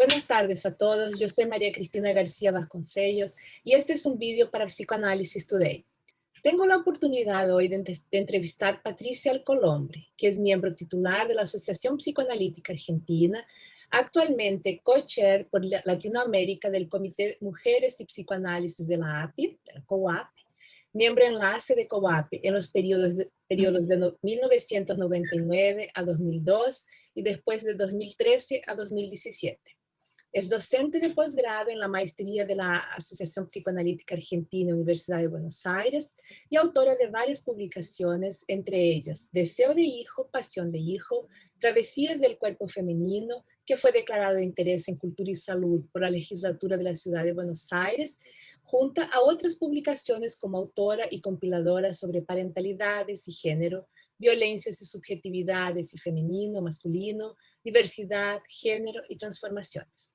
Buenas tardes a todos, yo soy María Cristina García Vasconcellos y este es un vídeo para Psychoanalysis Today. Tengo la oportunidad hoy de entrevistar a Patricia Alcolombre, que es miembro titular de la Asociación Psicoanalítica Argentina, actualmente co-chair por Latinoamérica del Comité Mujeres y Psicoanálisis de la API, de la COAP, miembro enlace de COAP en los periodos de 1999 a 2002 y después de 2013 a 2017. Es docente de posgrado en la maestría de la Asociación Psicoanalítica Argentina, Universidad de Buenos Aires, y autora de varias publicaciones, entre ellas Deseo de Hijo, Pasión de Hijo, Travesías del Cuerpo Femenino, que fue declarado de interés en cultura y salud por la legislatura de la Ciudad de Buenos Aires, junto a otras publicaciones como autora y compiladora sobre parentalidades y género, violencias y subjetividades y femenino, masculino, diversidad, género y transformaciones.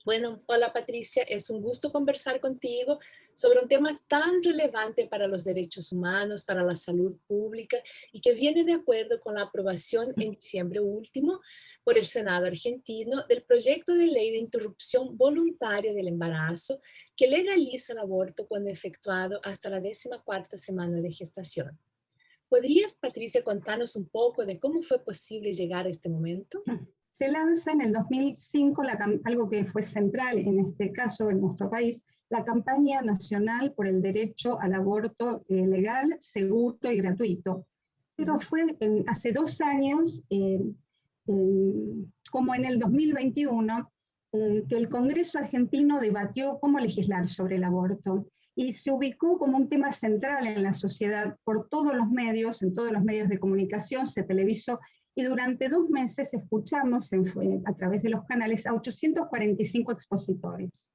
Bueno, hola Patricia, es un gusto conversar contigo sobre un tema tan relevante para los derechos humanos, para la salud pública y que viene de acuerdo con la aprobación en diciembre último por el Senado argentino del proyecto de ley de interrupción voluntaria del embarazo que legaliza el aborto cuando efectuado hasta la 14ª semana de gestación. ¿Podrías, Patricia, contarnos un poco de cómo fue posible llegar a este momento? Se lanza en el 2005 algo que fue central en este caso en nuestro país, la campaña nacional por el derecho al aborto legal, seguro y gratuito. Pero fue hace 2 años, como en el 2021, que el Congreso argentino debatió cómo legislar sobre el aborto y se ubicó como un tema central en la sociedad por todos los medios, en todos los medios de comunicación, se televisó. Y durante 2 meses escuchamos a través de los canales a 845 expositores.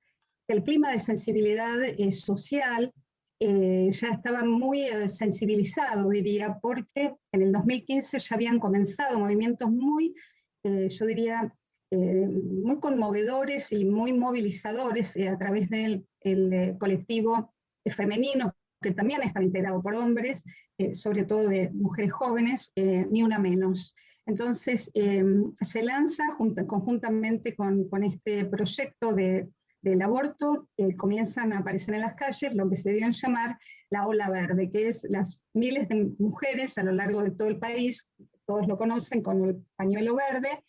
El clima de sensibilidad social ya estaba muy sensibilizado, diría, porque en el 2015 ya habían comenzado movimientos muy, yo diría, muy conmovedores y muy movilizadores a través del colectivo femenino, que también está integrado por hombres, sobre todo de mujeres jóvenes, Ni Una Menos. Entonces, se lanza conjuntamente con este proyecto del aborto, comienzan a aparecer en las calles lo que se dio en llamar la ola verde, que es las miles de mujeres a lo largo de todo el país, todos lo conocen con el pañuelo verde.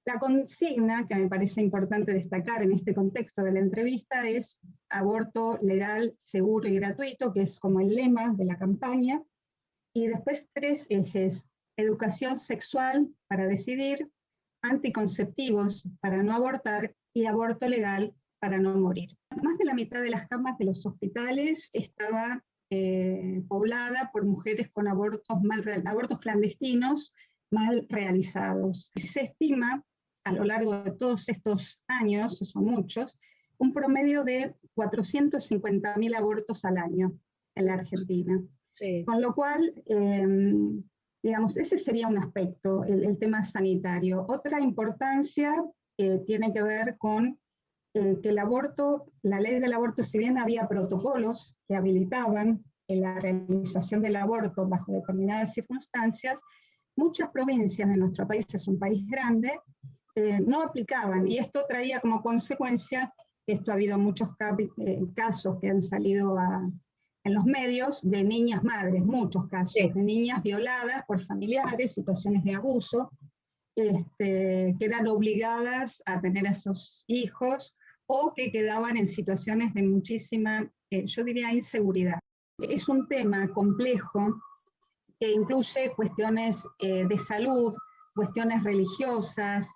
La consigna que me parece importante destacar en este contexto de la entrevista es aborto legal, seguro y gratuito, que es como el lema de la campaña, y después 3 ejes: educación sexual para decidir, anticonceptivos para no abortar y aborto legal para no morir. Más de la mitad de las camas de los hospitales estaba poblada por mujeres con abortos clandestinos mal realizados. Se estima a lo largo de todos estos años, son muchos, un promedio de 450.000 abortos al año en la Argentina. Sí. Con lo cual, digamos, ese sería un aspecto, el tema sanitario. Otra importancia tiene que ver con que el aborto, la ley del aborto, si bien había protocolos que habilitaban la realización del aborto bajo determinadas circunstancias, muchas provincias de nuestro país, es un país grande, no aplicaban, y esto traía como consecuencia, esto ha habido muchos casos que han salido en los medios de niñas madres, muchos casos, sí, de niñas violadas por familiares, situaciones de abuso, que eran obligadas a tener a esos hijos o que quedaban en situaciones de muchísima, yo diría, inseguridad. Es un tema complejo que incluye cuestiones de salud, cuestiones religiosas,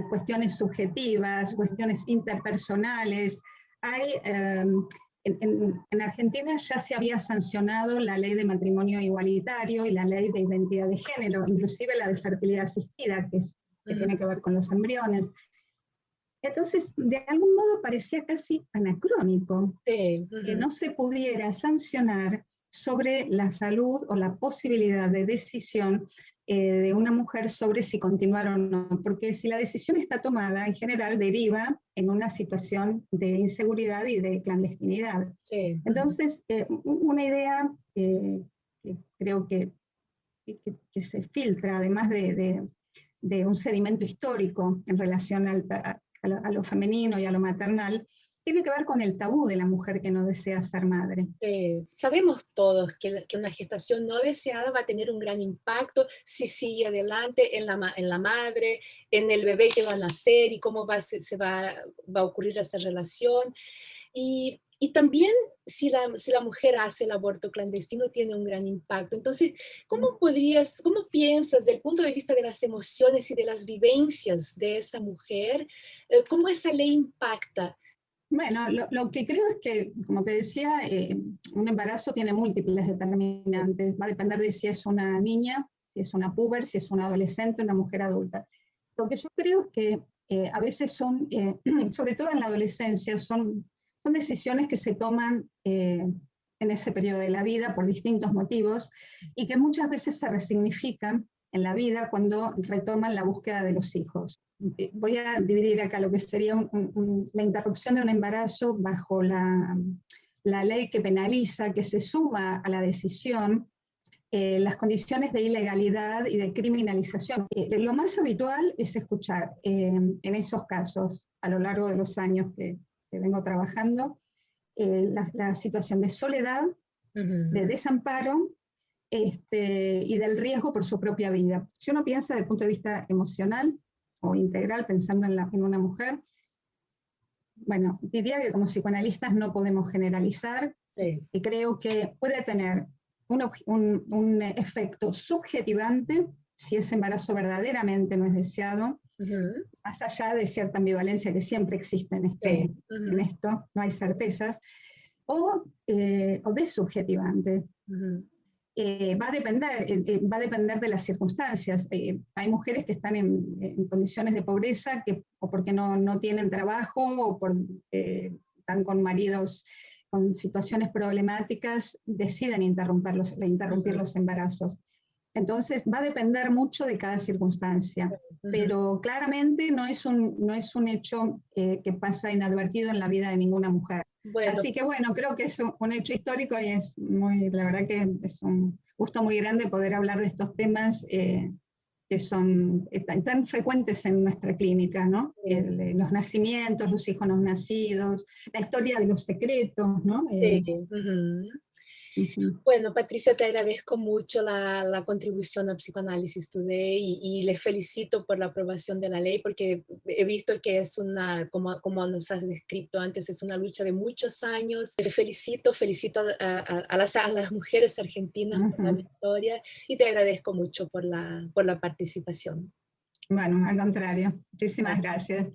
cuestiones subjetivas, cuestiones interpersonales. Hay, en Argentina ya se había sancionado la ley de matrimonio igualitario y la ley de identidad de género, inclusive la de fertilidad asistida, que tiene que ver con los embriones. Entonces, de algún modo parecía casi anacrónico que no se pudiera sancionar sobre la salud o la posibilidad de decisión de una mujer sobre si continuar o no, porque si la decisión está tomada, en general deriva en una situación de inseguridad y de clandestinidad. Sí. Entonces, una idea que creo que se filtra, además de un sedimento histórico en relación a lo femenino y a lo maternal, tiene que ver con el tabú de la mujer que no desea ser madre. Sabemos todos que una gestación no deseada va a tener un gran impacto si sigue adelante en la madre, en el bebé que va a nacer y cómo va a ocurrir esta relación. Y también si la mujer hace el aborto clandestino tiene un gran impacto. Entonces, cómo piensas del punto de vista de las emociones y de las vivencias de esa mujer, cómo esa ley impacta? Bueno, lo que creo es que, como te decía, un embarazo tiene múltiples determinantes. Va a depender de si es una niña, si es una puber, si es una adolescente, una mujer adulta. Lo que yo creo es que a veces son, sobre todo en la adolescencia, son decisiones que se toman en ese periodo de la vida por distintos motivos y que muchas veces se resignifican en la vida cuando retoman la búsqueda de los hijos. Voy a dividir acá lo que sería la interrupción de un embarazo bajo la ley que penaliza, que se suma a la decisión, las condiciones de ilegalidad y de criminalización. Lo más habitual es escuchar en esos casos, a lo largo de los años que vengo trabajando, la situación de soledad, de desamparo, y del riesgo por su propia vida. Si uno piensa desde el punto de vista emocional o integral, pensando en una mujer, bueno, diría que como psicoanalistas no podemos generalizar, Sí. y creo que puede tener un efecto subjetivante si ese embarazo verdaderamente no es deseado, más allá de cierta ambivalencia que siempre existe Sí. en esto, no hay certezas, o desubjetivante. Va a depender de las circunstancias. Hay mujeres que están en condiciones de pobreza o porque no tienen trabajo o están con maridos con situaciones problemáticas, deciden interrumpir los embarazos. Entonces va a depender mucho de cada circunstancia, pero claramente no es un hecho que pasa inadvertido en la vida de ninguna mujer. Bueno, Así que bueno, creo que es un hecho histórico y la verdad que es un gusto muy grande poder hablar de estos temas que son tan frecuentes en nuestra clínica, ¿no? Los nacimientos, los hijos no nacidos, la historia de los secretos, ¿no? sí. Uh-huh. Bueno, Patricia, te agradezco mucho la contribución a Psychoanalysis Today y le felicito por la aprobación de la ley porque he visto que es como nos has descrito antes, es una lucha de muchos años. Te felicito a las mujeres argentinas por la victoria y te agradezco mucho por la participación. Bueno, al contrario. Muchísimas gracias.